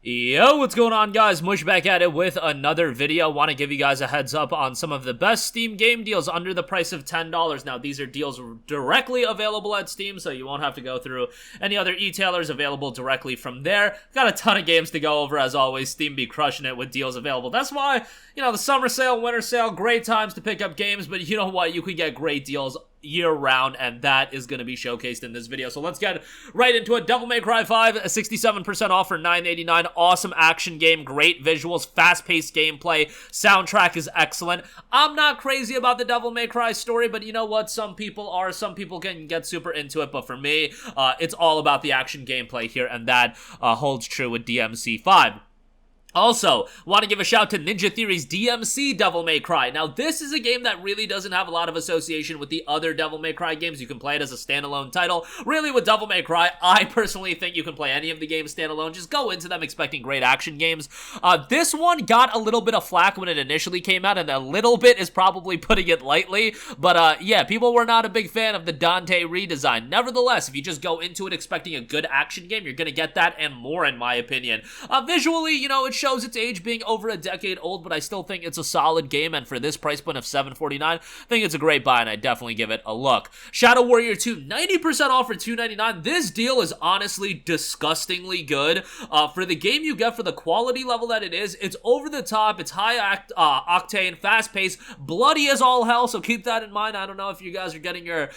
Yo, what's going on, guys? Mush back at it with another video. Want to give you guys a heads up on some of the best Steam game deals under the price of $10. Now, these are deals directly available at Steam, so you won't have to go through any other e-tailers, available directly from there. Got a ton of games to go over, as always. Steam be crushing it with deals available. That's why, the summer sale, winter sale, great times to pick up games, but you know what? You can get great deals year-round, and that is going to be showcased in this video. So let's get right into it. Devil May Cry 5, 67% off for $9.89. Awesome action game, great visuals, fast-paced gameplay, soundtrack is excellent. I'm not crazy about the Devil May Cry story, but you know what? Some people are. Some people can get super into it, but for me, it's all about the action gameplay here, and that holds true with DMC 5. Also, want to give a shout to Ninja Theory's DMC Devil May Cry. Now, this is a game that really doesn't have a lot of association with the other Devil May Cry games. You can play it as a standalone title. Really, with Devil May Cry, I personally think you can play any of the games standalone. Just go into them expecting great action games. This one got a little bit of flack when it initially came out, and a little bit is probably putting it lightly. But, yeah, people were not a big fan of the Dante redesign. Nevertheless, if you just go into it expecting a good action game, you're going to get that and more, in my opinion. Visually, it shows its age being over a decade old, but I still think it's a solid game, and for this price point of $7.49, I think it's a great buy, and I definitely give it a look. Shadow Warrior 2, 90% off for $2.99. This deal is honestly disgustingly good. For the game you get, for the quality level that it is, it's over the top, it's high octane, fast-paced, bloody as all hell, so keep that in mind. I don't know if you guys are getting your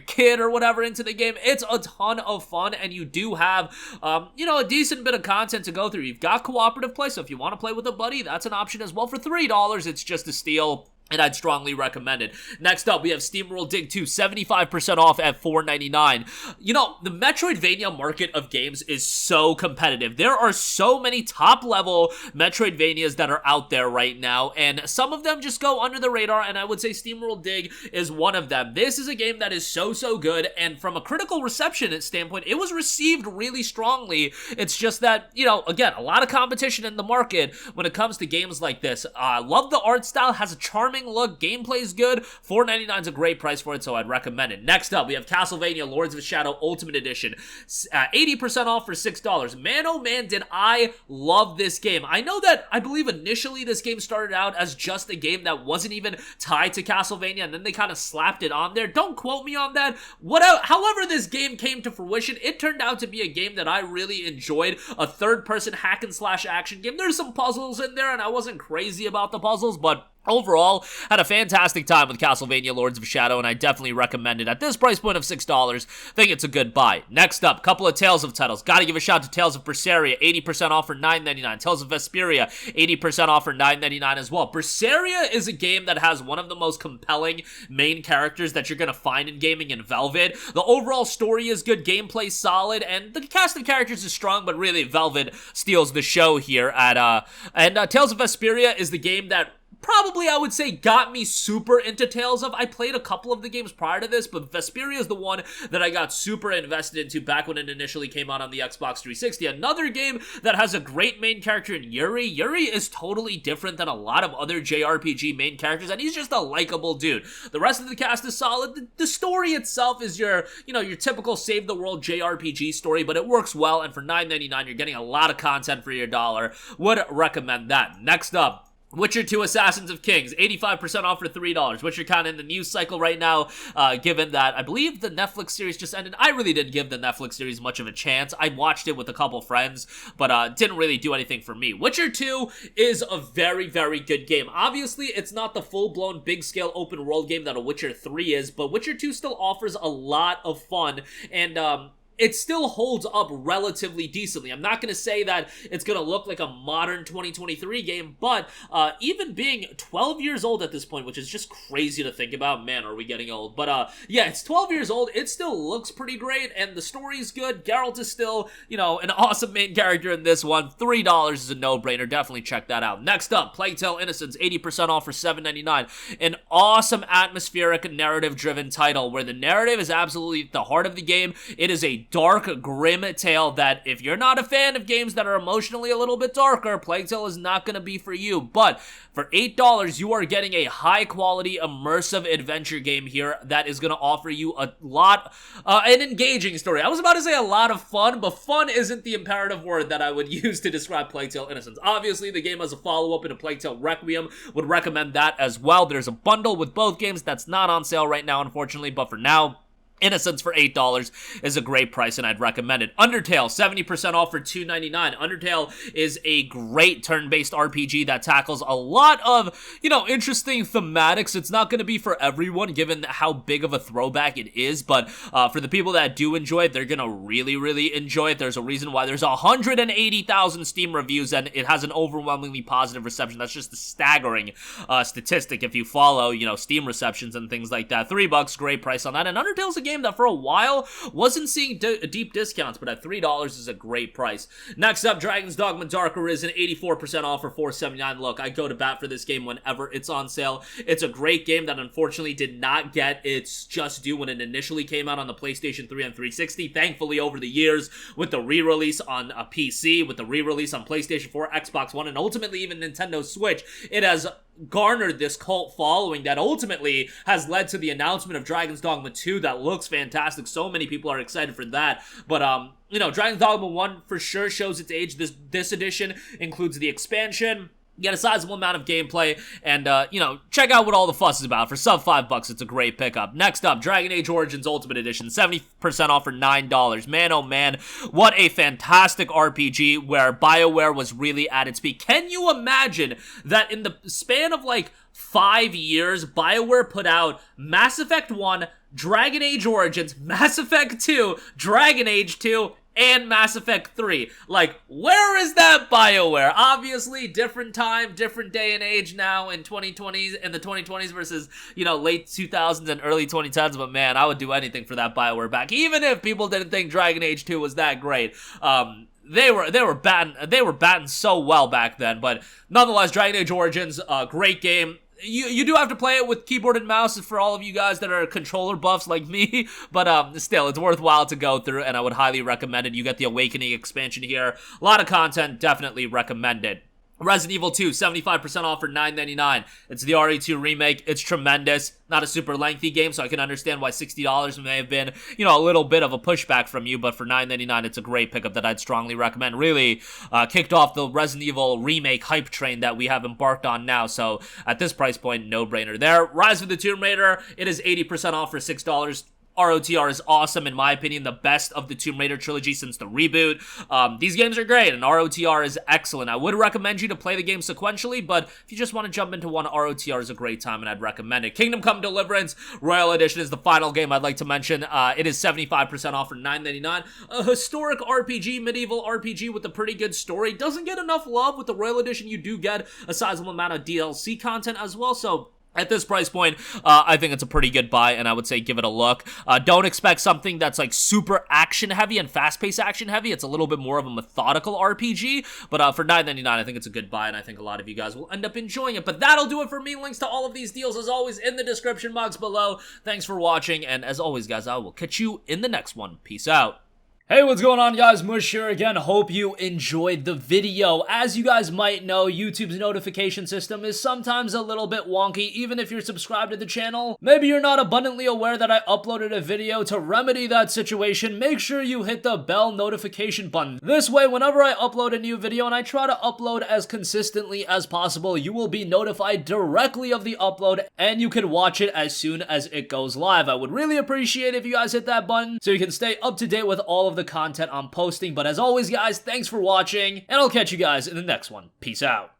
kid or whatever into the game. It's a ton of fun, and you do have, a decent bit of content to go through. You've got cooperative play, so if you want to play with a buddy, that's an option as well. For $3, it's just a steal, and I'd strongly recommend it. Next up, we have SteamWorld Dig 2, 75% off at $4.99. The Metroidvania market of games is so competitive. There are so many top-level Metroidvanias that are out there right now, and some of them just go under the radar, and I would say SteamWorld Dig is one of them. This is a game that is so good, and from a critical reception standpoint, it was received really strongly. It's just that, again, a lot of competition in the market when it comes to games like this. Love the art style, has a charming look, gameplay's good. $4.99 is a great price for it, so I'd recommend it. Next up, we have Castlevania Lords of Shadow Ultimate Edition, 80% off for $6. Man, oh man, did I love this game. I know that I believe initially this game started out as just a game that wasn't even tied to Castlevania, and then they kind of slapped it on there. Don't quote me on that. However this game came to fruition, it turned out to be a game that I really enjoyed. A third-person hack-and-slash action game. There's some puzzles in there, and I wasn't crazy about the puzzles, but overall, had a fantastic time with Castlevania Lords of Shadow, and I definitely recommend it. At this price point of $6, think it's a good buy. Next up, couple of Tales of titles. Gotta give a shout to Tales of Berseria, 80% off for $9.99. Tales of Vesperia, 80% off for $9.99 as well. Berseria is a game that has one of the most compelling main characters that you're gonna find in gaming in Velvet. The overall story is good, gameplay solid, and the cast of characters is strong, but really Velvet steals the show here at Tales of Vesperia is the game that probably, I would say, got me super into Tales of. I played a couple of the games prior to this, but Vesperia is the one that I got super invested into back when it initially came out on the Xbox 360. Another game that has a great main character in Yuri. Yuri is totally different than a lot of other JRPG main characters, and he's just a likable dude. The rest of the cast is solid. The story itself is your typical save the world JRPG story, but it works well, and for $9.99, you're getting a lot of content for your dollar. Would recommend that. Next up, Witcher 2 Assassins of Kings, 85% off for $3, which are kind of in the news cycle right now, given that I believe the Netflix series just ended. I really didn't give the Netflix series much of a chance. I watched it with a couple friends, but didn't really do anything for me. Witcher 2 is a very good game. Obviously, it's not the full-blown, big-scale open-world game that a Witcher 3 is, but Witcher 2 still offers a lot of fun, and it still holds up relatively decently. I'm not going to say that it's going to look like a modern 2023 game, but even being 12 years old at this point, which is just crazy to think about, man, are we getting old? But yeah, it's 12 years old, it still looks pretty great, and the story's good. Geralt is still, an awesome main character in this one. $3 is a no-brainer, definitely check that out. Next up, Plato Innocence, 80% off for $7.99. An awesome atmospheric narrative-driven title, where the narrative is absolutely at the heart of the game. It is a dark, grim tale that if you're not a fan of games that are emotionally a little bit darker, Plague Tale is not going to be for you. But for $8, you are getting a high-quality, immersive adventure game here that is going to offer you a lot, an engaging story. I was about to say a lot of fun, but fun isn't the imperative word that I would use to describe Plague Tale Innocence. Obviously, the game has a follow-up in a Plague Tale Requiem. Would recommend that as well. There's a bundle with both games that's not on sale right now, unfortunately, but for now, Innocence for $8 is a great price, and I'd recommend it. Undertale, 70% off for $2.99. Undertale is a great turn-based RPG that tackles a lot of, interesting thematics. It's not going to be for everyone, given how big of a throwback it is, but for the people that do enjoy it, they're going to really, really enjoy it. There's a reason why there's 180,000 Steam reviews, and it has an overwhelmingly positive reception. That's just a staggering statistic if you follow, Steam receptions and things like that. $3, great price on that, and Undertale's a game that for a while wasn't seeing deep discounts, but at $3 is a great price. Next up, Dragon's Dogma Dark Arisen, 84% off for $4.79. Look, I go to bat for this game whenever it's on sale. It's a great game that unfortunately did not get its just due when it initially came out on the PlayStation 3 and 360. Thankfully, over the years, with the re-release on a PC, with the re-release on PlayStation 4, Xbox One, and ultimately even Nintendo Switch, it has garnered this cult following that ultimately has led to the announcement of Dragon's Dogma 2 that looks fantastic. So many people are excited for that. But, Dragon's Dogma 1 for sure shows its age. This edition includes the expansion. You get a sizable amount of gameplay, and, check out what all the fuss is about. For sub $5, it's a great pickup. Next up, Dragon Age Origins Ultimate Edition, 70% off for $9. Man, oh man, what a fantastic RPG where BioWare was really at its peak. Can you imagine that in the span of, 5 years, BioWare put out Mass Effect 1, Dragon Age Origins, Mass Effect 2, Dragon Age 2, and Mass Effect 3. Where is that BioWare? Obviously, different time, different day and age now in the 2020s versus, late 2000s and early 2010s, but man, I would do anything for that BioWare back, even if people didn't think Dragon Age 2 was that great. They were batting so well back then, but nonetheless, Dragon Age Origins, great game. You do have to play it with keyboard and mouse for all of you guys that are controller buffs like me, but still, it's worthwhile to go through, and I would highly recommend it. You get the Awakening expansion here. A lot of content, definitely recommended. Resident Evil 2, 75% off for $9.99. It's the RE2 remake. It's tremendous. Not a super lengthy game, so I can understand why $60 may have been, a little bit of a pushback from you, but for $9.99, it's a great pickup that I'd strongly recommend. Really kicked off the Resident Evil remake hype train that we have embarked on now, so at this price point, no-brainer there. Rise of the Tomb Raider, it is 80% off for $6. ROTR is awesome, in my opinion, the best of the Tomb Raider trilogy since the reboot. These games are great, and ROTR is excellent. I would recommend you to play the game sequentially, but if you just want to jump into one, ROTR is a great time, and I'd recommend it. Kingdom Come Deliverance Royal Edition is the final game I'd like to mention. It is 75% off for $9.99. A historic RPG, medieval RPG with a pretty good story. Doesn't get enough love. With the Royal Edition, you do get a sizable amount of DLC content as well, so at this price point, I think it's a pretty good buy, and I would say give it a look. Don't expect something that's super action-heavy and fast-paced action-heavy. It's a little bit more of a methodical RPG, but for $9.99, I think it's a good buy, and I think a lot of you guys will end up enjoying it. But that'll do it for me. Links to all of these deals, as always, in the description box below. Thanks for watching, and as always, guys, I will catch you in the next one. Peace out. Hey, what's going on, guys? Mush here again. Hope you enjoyed the video. As you guys might know, YouTube's notification system is sometimes a little bit wonky, even if you're subscribed to the channel. Maybe you're not abundantly aware that I uploaded a video. To remedy that situation, make sure you hit the bell notification button. This way, whenever I upload a new video, and I try to upload as consistently as possible, you will be notified directly of the upload, and you can watch it as soon as it goes live. I would really appreciate it if you guys hit that button so you can stay up to date with all of the content I'm posting. But as always, guys, thanks for watching, and I'll catch you guys in the next one. Peace out.